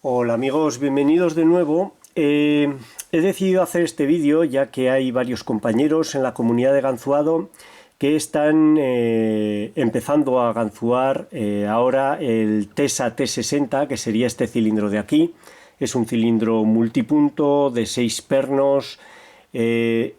Hola amigos, bienvenidos de nuevo. He decidido hacer este vídeo ya que hay varios compañeros en la comunidad de ganzuado que están empezando a ganzuar ahora el TESA T60, que sería este cilindro de aquí. Es un cilindro multipunto de 6 pernos que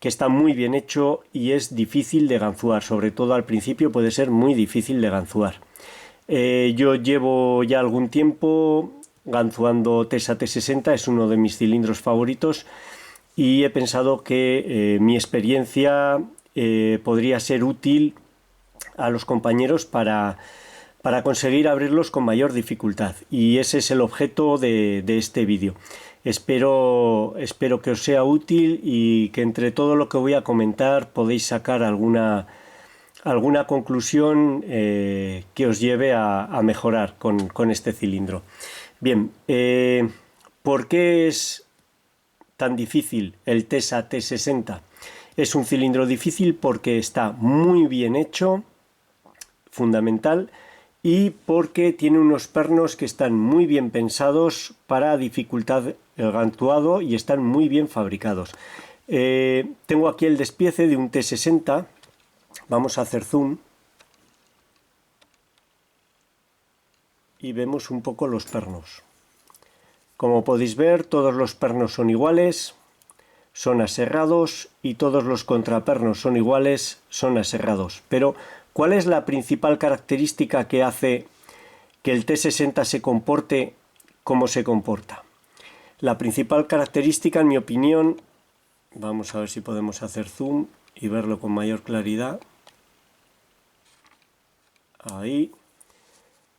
está muy bien hecho y es difícil de ganzuar, sobre todo al principio puede ser muy difícil de ganzuar. Yo llevo ya algún tiempo ganzuando TESA T60, es uno de mis cilindros favoritos y he pensado que mi experiencia podría ser útil a los compañeros para conseguir abrirlos con mayor dificultad, y ese es el objeto de este vídeo. Espero que os sea útil y que entre todo lo que voy a comentar podéis sacar alguna conclusión que os lleve a mejorar con este cilindro. Bien, ¿por qué es tan difícil el TESA T60? Es un cilindro difícil porque está muy bien hecho, fundamental, y porque tiene unos pernos que están muy bien pensados para dificultar el ganzuado y están muy bien fabricados. Tengo aquí el despiece de un T60. Vamos a hacer zoom y vemos un poco los pernos. Como podéis ver, todos los pernos son iguales, son aserrados, y todos los contrapernos son iguales, son aserrados. Pero, ¿cuál es la principal característica que hace que el T60 se comporte como se comporta? La principal característica, en mi opinión, vamos a ver si podemos hacer zoom y verlo con mayor claridad. Ahí.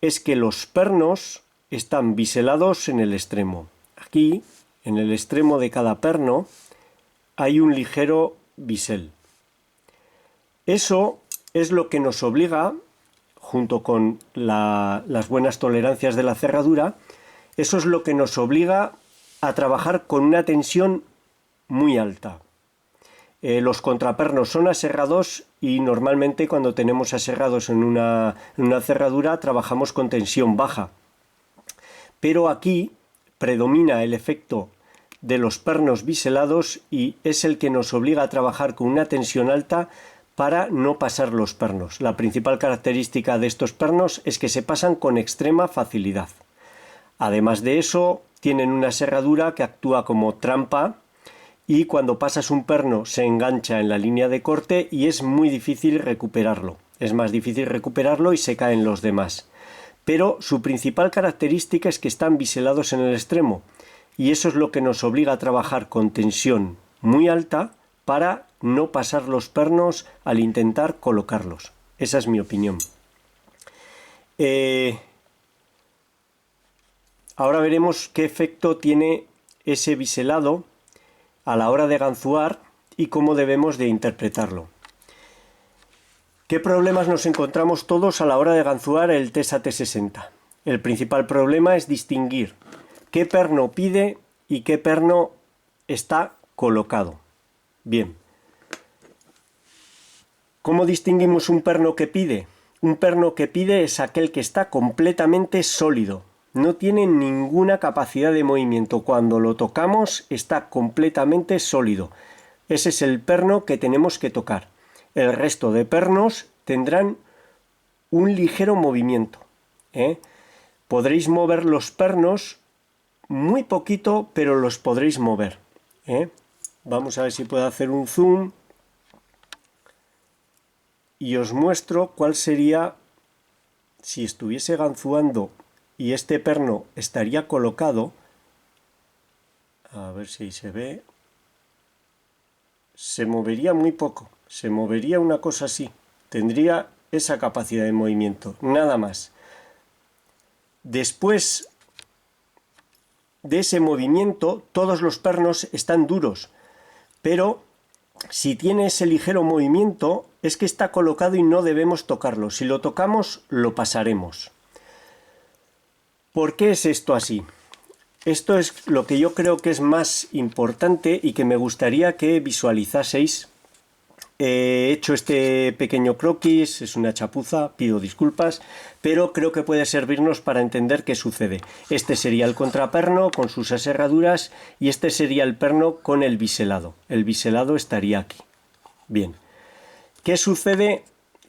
Es que los pernos están biselados en el extremo. Aquí, en el extremo de cada perno, hay un ligero bisel. Eso es lo que nos obliga, junto con las buenas tolerancias de la cerradura, eso es lo que nos obliga a trabajar con una tensión muy alta. Los contrapernos son aserrados y normalmente cuando tenemos aserrados en una cerradura trabajamos con tensión baja. Pero aquí predomina el efecto de los pernos biselados y es el que nos obliga a trabajar con una tensión alta para no pasar los pernos. La principal característica de estos pernos es que se pasan con extrema facilidad. Además de eso, tienen una serradura que actúa como trampa, y cuando pasas un perno se engancha en la línea de corte y es muy difícil recuperarlo. Es más difícil recuperarlo y se caen los demás. Pero su principal característica es que están biselados en el extremo, y eso es lo que nos obliga a trabajar con tensión muy alta para no pasar los pernos al intentar colocarlos. Esa es mi opinión. Ahora veremos qué efecto tiene ese biselado a la hora de ganzuar y cómo debemos de interpretarlo. ¿Qué problemas nos encontramos todos a la hora de ganzuar el TESA T60? El principal problema es distinguir qué perno pide y qué perno está colocado. Bien. ¿Cómo distinguimos un perno que pide? Un perno que pide es aquel que está completamente sólido. No tiene ninguna capacidad de movimiento. Cuando lo tocamos está completamente sólido. Ese es el perno que tenemos que tocar. El resto de pernos tendrán un ligero movimiento. Podréis mover los pernos muy poquito, pero los podréis mover. Vamos a ver si puedo hacer un zoom y os muestro cuál sería si estuviese ganzuando y este perno estaría colocado. A ver si se ve. Se movería muy poco, se movería una cosa así. Tendría esa capacidad de movimiento, nada más. Después de ese movimiento, todos los pernos están duros, pero si tiene ese ligero movimiento, es que está colocado y no debemos tocarlo. Si lo tocamos, lo pasaremos. ¿Por qué es esto así? Esto es lo que yo creo que es más importante y que me gustaría que visualizaseis He hecho este pequeño croquis, es una chapuza, pido disculpas, pero creo que puede servirnos para entender qué sucede. Este sería el contraperno con sus aserraduras y este sería el perno con el biselado. El biselado estaría aquí. Bien, ¿qué sucede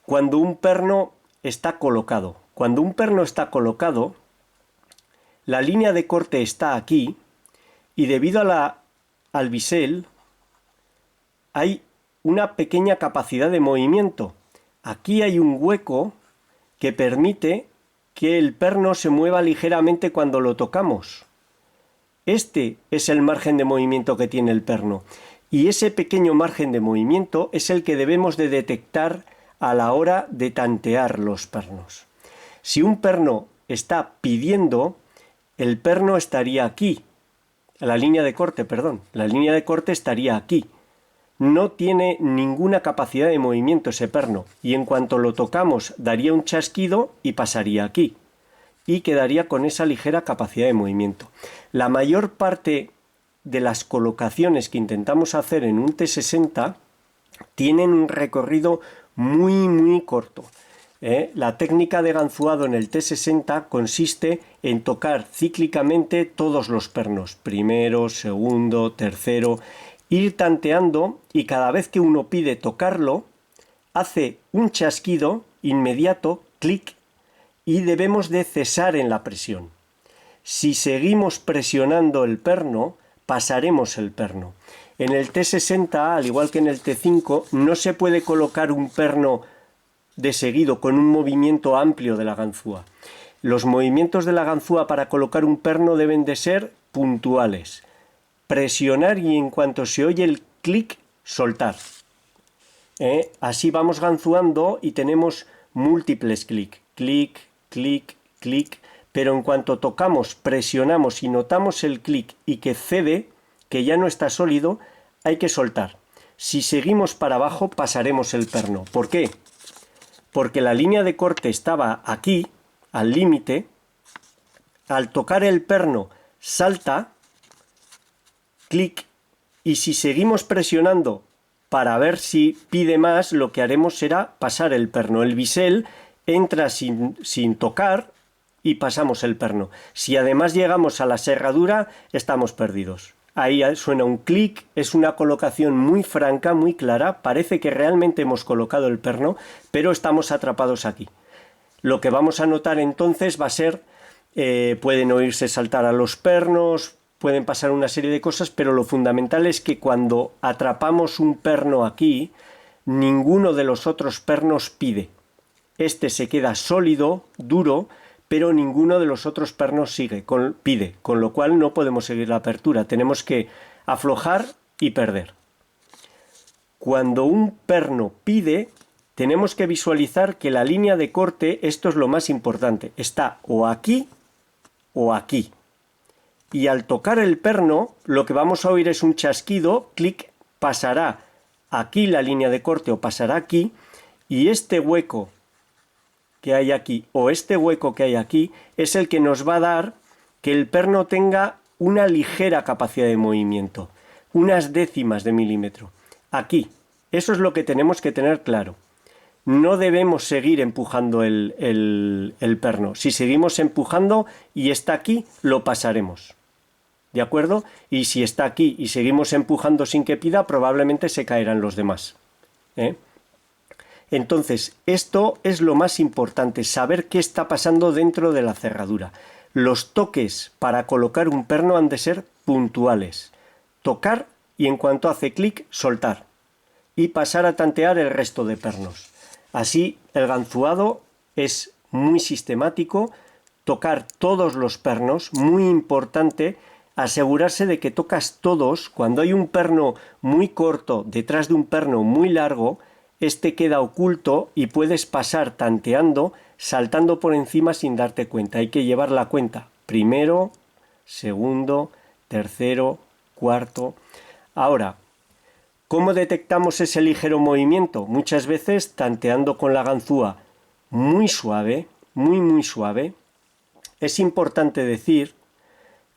cuando un perno está colocado? Cuando un perno está colocado, la línea de corte está aquí y debido al bisel hay una pequeña capacidad de movimiento. Aquí hay un hueco que permite que el perno se mueva ligeramente cuando lo tocamos. Este es el margen de movimiento que tiene el perno. Y ese pequeño margen de movimiento es el que debemos de detectar a la hora de tantear los pernos. Si un perno está pidiendo, el perno estaría aquí. La línea de corte estaría aquí. No tiene ninguna capacidad de movimiento ese perno y en cuanto lo tocamos daría un chasquido y pasaría aquí y quedaría con esa ligera capacidad de movimiento. La mayor parte de las colocaciones que intentamos hacer en un T60 tienen un recorrido muy corto. La técnica de ganzuado en el T60 consiste en tocar cíclicamente todos los pernos, primero, segundo, tercero, ir tanteando y cada vez que uno pide tocarlo, hace un chasquido inmediato, clic, y debemos de cesar en la presión. Si seguimos presionando el perno, pasaremos el perno. En el T60, al igual que en el T5, no se puede colocar un perno de seguido con un movimiento amplio de la ganzúa. Los movimientos de la ganzúa para colocar un perno deben de ser puntuales. Presionar y en cuanto se oye el clic, soltar. Así vamos ganzuando y tenemos múltiples clic, clic, clic, clic, pero en cuanto tocamos, presionamos y notamos el clic y que cede, que ya no está sólido, hay que soltar. Si seguimos para abajo, pasaremos el perno. ¿Por qué? Porque la línea de corte estaba aquí, al límite. Al tocar el perno, salta, clic, y si seguimos presionando para ver si pide más, lo que haremos será pasar el perno. El bisel entra sin tocar y pasamos el perno. Si además llegamos a la serradura, estamos perdidos. Ahí suena un clic, es una colocación muy franca, muy clara, parece que realmente hemos colocado el perno, pero estamos atrapados aquí. Lo que vamos a notar entonces va a ser, pueden oírse saltar a los pernos, pueden pasar una serie de cosas, pero lo fundamental es que cuando atrapamos un perno aquí, ninguno de los otros pernos pide. Este se queda sólido, duro, pero ninguno de los otros pernos pide, con lo cual no podemos seguir la apertura, tenemos que aflojar y perder. Cuando un perno pide, tenemos que visualizar que la línea de corte, esto es lo más importante, está o aquí o aquí. Y al tocar el perno, lo que vamos a oír es un chasquido, clic, pasará aquí la línea de corte o pasará aquí, y este hueco que hay aquí o este hueco que hay aquí es el que nos va a dar que el perno tenga una ligera capacidad de movimiento, unas décimas de milímetro. Aquí, eso es lo que tenemos que tener claro. No debemos seguir empujando el perno. Si seguimos empujando y está aquí, lo pasaremos. ¿De acuerdo? Y si está aquí y seguimos empujando sin que pida, probablemente se caerán los demás. Entonces, esto es lo más importante, saber qué está pasando dentro de la cerradura. Los toques para colocar un perno han de ser puntuales. Tocar y en cuanto hace clic, soltar. Y pasar a tantear el resto de pernos. Así, el ganzuado es muy sistemático, tocar todos los pernos, muy importante, asegurarse de que tocas todos. Cuando hay un perno muy corto detrás de un perno muy largo, este queda oculto y puedes pasar tanteando, saltando por encima sin darte cuenta. Hay que llevar la cuenta. Primero, segundo, tercero, cuarto. Ahora, ¿cómo detectamos ese ligero movimiento? Muchas veces tanteando con la ganzúa muy suave, muy suave. Es importante decir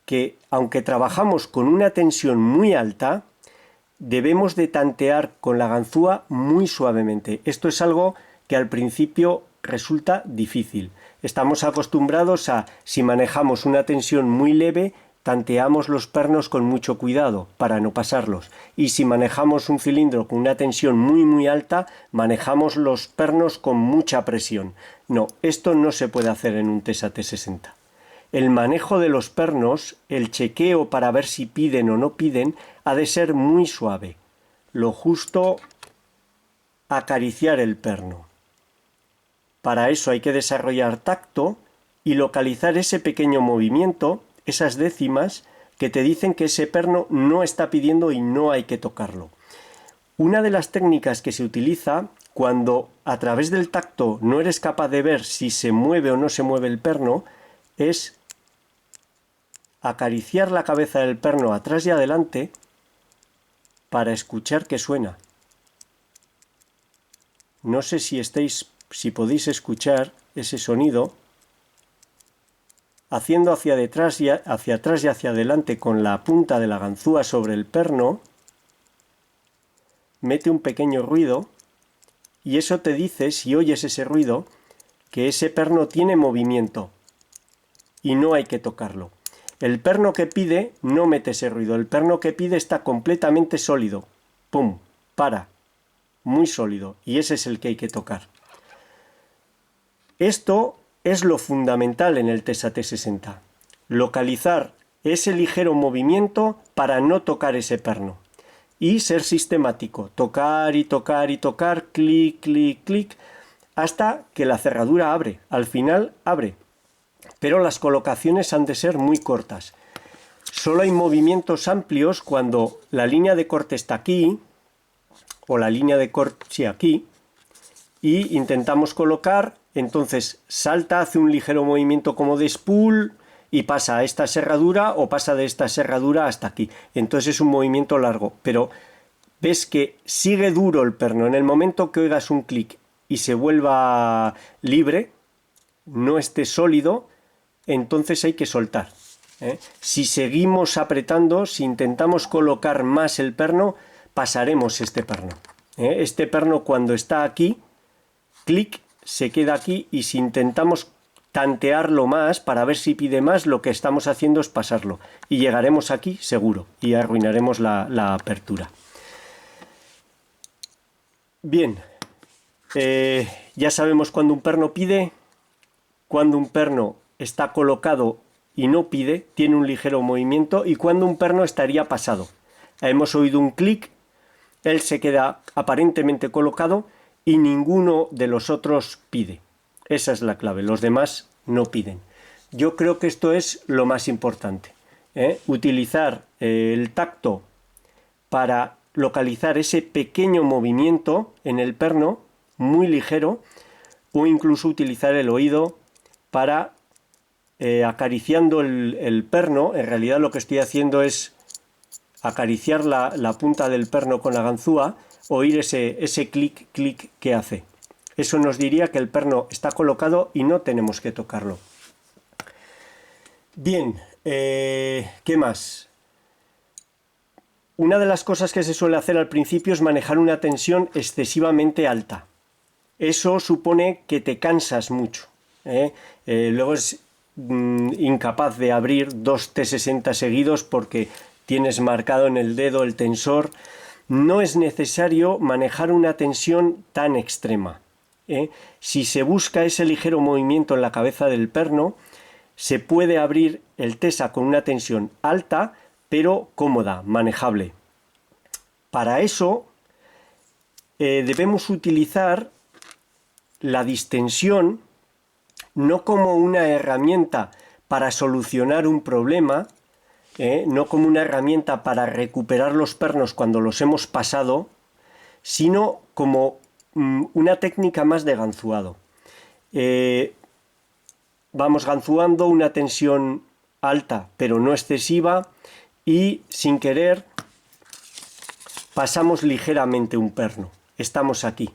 que aunque trabajamos con una tensión muy alta, debemos de tantear con la ganzúa muy suavemente. Esto es algo que al principio resulta difícil. Estamos acostumbrados a, si manejamos una tensión muy leve, tanteamos los pernos con mucho cuidado para no pasarlos. Y si manejamos un cilindro con una tensión muy alta, manejamos los pernos con mucha presión. No, esto no se puede hacer en un Tesa T60. El manejo de los pernos, el chequeo para ver si piden o no piden, ha de ser muy suave. Lo justo, acariciar el perno. Para eso hay que desarrollar tacto y localizar ese pequeño movimiento, esas décimas que te dicen que ese perno no está pidiendo y no hay que tocarlo. Una de las técnicas que se utiliza cuando a través del tacto no eres capaz de ver si se mueve o no se mueve el perno es acariciar la cabeza del perno atrás y adelante para escuchar que suena. No sé si podéis escuchar ese sonido. Haciendo hacia atrás y hacia adelante con la punta de la ganzúa sobre el perno, mete un pequeño ruido y eso te dice, si oyes ese ruido, que ese perno tiene movimiento y no hay que tocarlo. El perno que pide no mete ese ruido, el perno que pide está completamente sólido. ¡Pum! Para. Muy sólido. Y ese es el que hay que tocar. Esto es lo fundamental en el Tesa T60. Localizar ese ligero movimiento para no tocar ese perno. Y ser sistemático. Tocar y tocar y tocar, clic, clic, clic, hasta que la cerradura abre. Al final abre. Pero las colocaciones han de ser muy cortas. Solo hay movimientos amplios cuando la línea de corte está aquí, o la línea de corte aquí, y intentamos colocar, entonces salta, hace un ligero movimiento como de spool y pasa a esta serradura o pasa de esta serradura hasta aquí. Entonces es un movimiento largo, pero ves que sigue duro el perno. En el momento que oigas un clic y se vuelva libre, no esté sólido, entonces hay que soltar. Si seguimos apretando, si intentamos colocar más el perno, pasaremos este perno. Este perno cuando está aquí, clic, se queda aquí y si intentamos tantearlo más para ver si pide más, lo que estamos haciendo es pasarlo. Y llegaremos aquí seguro y arruinaremos la apertura. Bien, ya sabemos cuando un perno pide, cuando un perno está colocado y no pide, tiene un ligero movimiento, y cuando un perno estaría pasado. Hemos oído un clic, él se queda aparentemente colocado y ninguno de los otros pide. Esa es la clave, los demás no piden. Yo creo que esto es lo más importante. Utilizar el tacto para localizar ese pequeño movimiento en el perno, muy ligero, o incluso utilizar el oído para acariciando el perno. En realidad lo que estoy haciendo es acariciar la punta del perno con la ganzúa, oír ese clic, clic que hace. Eso nos diría que el perno está colocado y no tenemos que tocarlo. Bien, ¿qué más? Una de las cosas que se suele hacer al principio es manejar una tensión excesivamente alta. Eso supone que te cansas mucho. Luego es incapaz de abrir 2 T60 seguidos porque tienes marcado en el dedo el tensor. No es necesario manejar una tensión tan extrema. Si se busca ese ligero movimiento en la cabeza del perno, se puede abrir el Tesa con una tensión alta, pero cómoda, manejable. Para eso debemos utilizar la distensión no como una herramienta para solucionar un problema, no como una herramienta para recuperar los pernos cuando los hemos pasado, sino como una técnica más de ganzuado. Vamos ganzuando una tensión alta pero no excesiva y sin querer pasamos ligeramente un perno. Estamos aquí.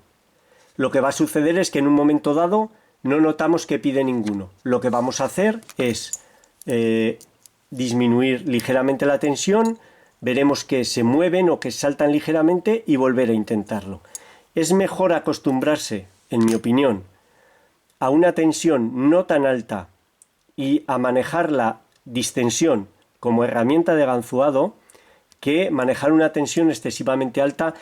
Lo que va a suceder es que en un momento dado no notamos que pide ninguno. Lo que vamos a hacer es disminuir ligeramente la tensión, veremos que se mueven o que saltan ligeramente y volver a intentarlo. Es mejor acostumbrarse, en mi opinión, a una tensión no tan alta y a manejar la distensión como herramienta de ganzuado que manejar una tensión excesivamente alta,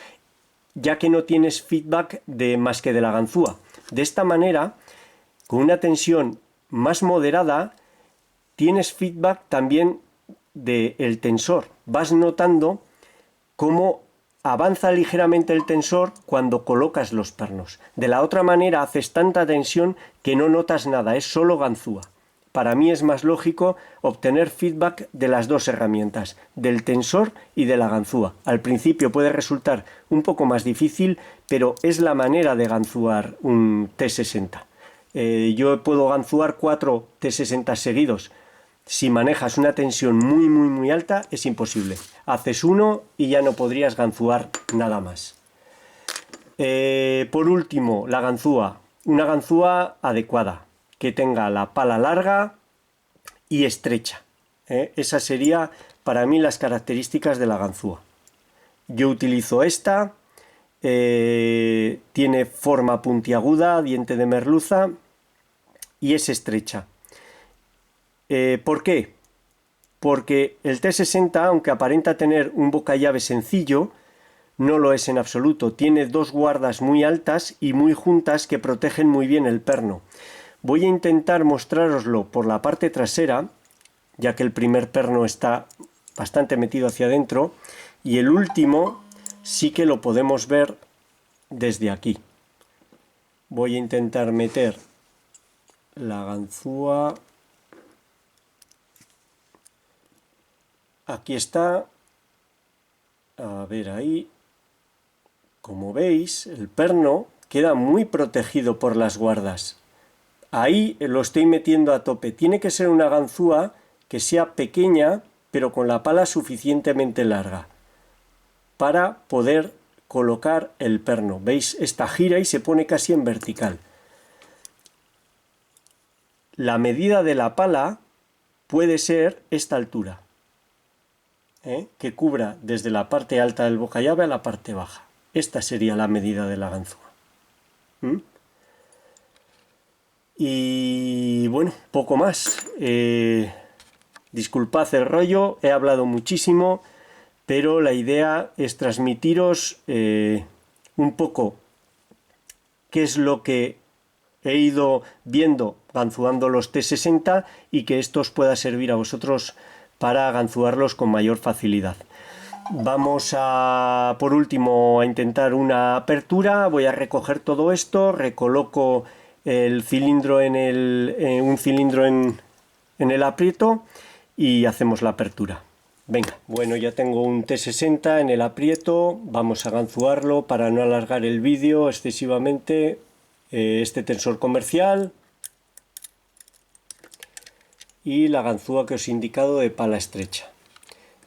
ya que no tienes feedback más que de la ganzúa. De esta manera, con una tensión más moderada, tienes feedback también del tensor. Vas notando cómo avanza ligeramente el tensor cuando colocas los pernos. De la otra manera haces tanta tensión que no notas nada, es solo ganzúa. Para mí es más lógico obtener feedback de las dos herramientas, del tensor y de la ganzúa. Al principio puede resultar un poco más difícil, pero es la manera de ganzúar un T60. Yo puedo ganzúar 4 T60 seguidos. Si manejas una tensión muy alta, es imposible. Haces uno y ya no podrías ganzúar nada más. Por último, la ganzúa. Una ganzúa adecuada, que tenga la pala larga y estrecha. Esas serían para mí las características de la ganzúa. Yo utilizo esta, tiene forma puntiaguda, diente de merluza y es estrecha. ¿Por qué? Porque el T60, aunque aparenta tener un bocallave sencillo, no lo es en absoluto. Tiene dos guardas muy altas y muy juntas que protegen muy bien el perno. Voy a intentar mostrároslo por la parte trasera, ya que el primer perno está bastante metido hacia adentro, y el último sí que lo podemos ver desde aquí. Voy a intentar meter la ganzúa. Aquí está. A ver ahí. Como veis, el perno queda muy protegido por las guardas. Ahí lo estoy metiendo a tope. Tiene que ser una ganzúa que sea pequeña, pero con la pala suficientemente larga para poder colocar el perno. ¿Veis? Esta gira y se pone casi en vertical. La medida de la pala puede ser esta altura, que cubra desde la parte alta del bocallave a la parte baja. Esta sería la medida de la ganzúa. Y bueno, poco más. Disculpad el rollo, he hablado muchísimo, pero la idea es transmitiros un poco qué es lo que he ido viendo ganzuando los T60 y que esto os pueda servir a vosotros para ganzuarlos con mayor facilidad. Vamos a, por último, a intentar una apertura. Voy a recoger todo esto, recoloco el cilindro un cilindro en el aprieto y hacemos la apertura. Venga, bueno, ya tengo un T60 en el aprieto, vamos a ganzuarlo para no alargar el vídeo excesivamente. Este tensor comercial y la ganzúa que os he indicado de pala estrecha.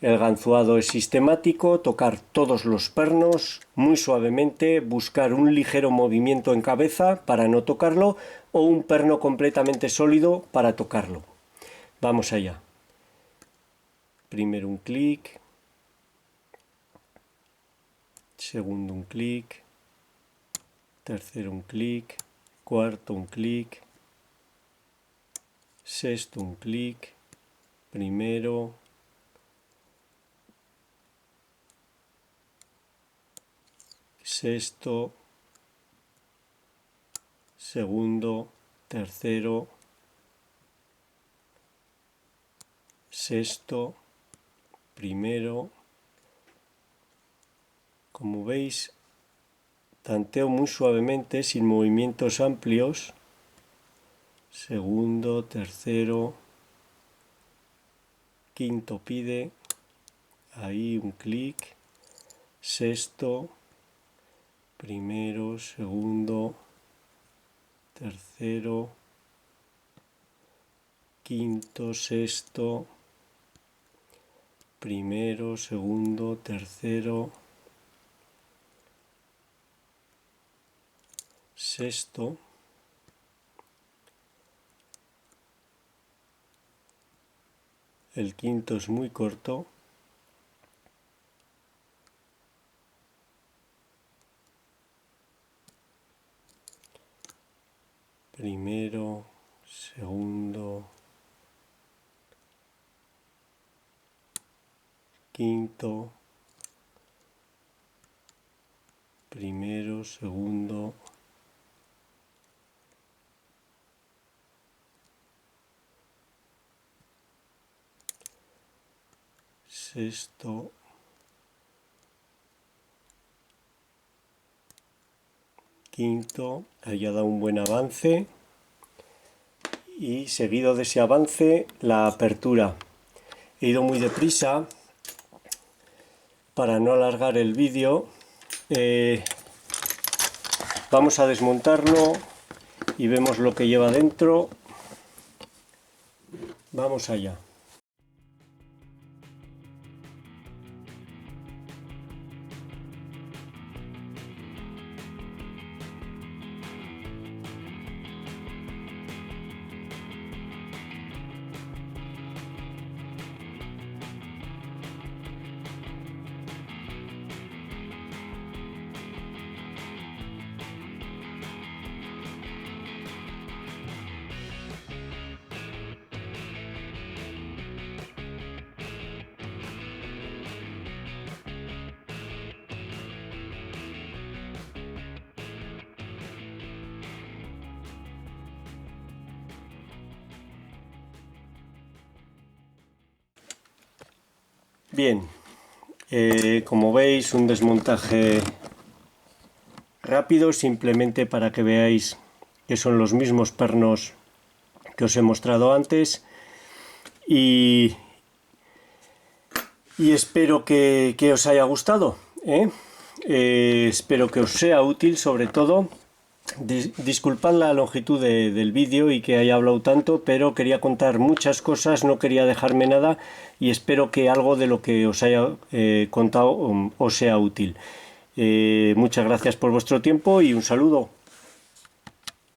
El ganzuado es sistemático, tocar todos los pernos muy suavemente, buscar un ligero movimiento en cabeza para no tocarlo o un perno completamente sólido para tocarlo. Vamos allá. Primero un clic, segundo un clic, tercero un clic, cuarto un clic, sexto un clic, primero, sexto, segundo, tercero, sexto, primero. Como veis, tanteo muy suavemente, sin movimientos amplios. Segundo, tercero, quinto pide, ahí un clic, sexto, primero, segundo, tercero, quinto, sexto, primero, segundo, tercero, sexto, el quinto es muy corto, primero, segundo, quinto, primero, segundo, sexto, quinto. Ahí ha dado un buen avance, y seguido de ese avance la apertura. He ido muy deprisa para no alargar el vídeo. Vamos a desmontarlo y vemos lo que lleva dentro. Vamos allá. Bien, como veis, un desmontaje rápido, simplemente para que veáis que son los mismos pernos que os he mostrado antes, y espero que os haya gustado, espero que os sea útil. Sobre todo, disculpad la longitud del vídeo y que haya hablado tanto, pero quería contar muchas cosas, no quería dejarme nada, y espero que algo de lo que os haya contado os sea útil. Muchas gracias por vuestro tiempo y un saludo.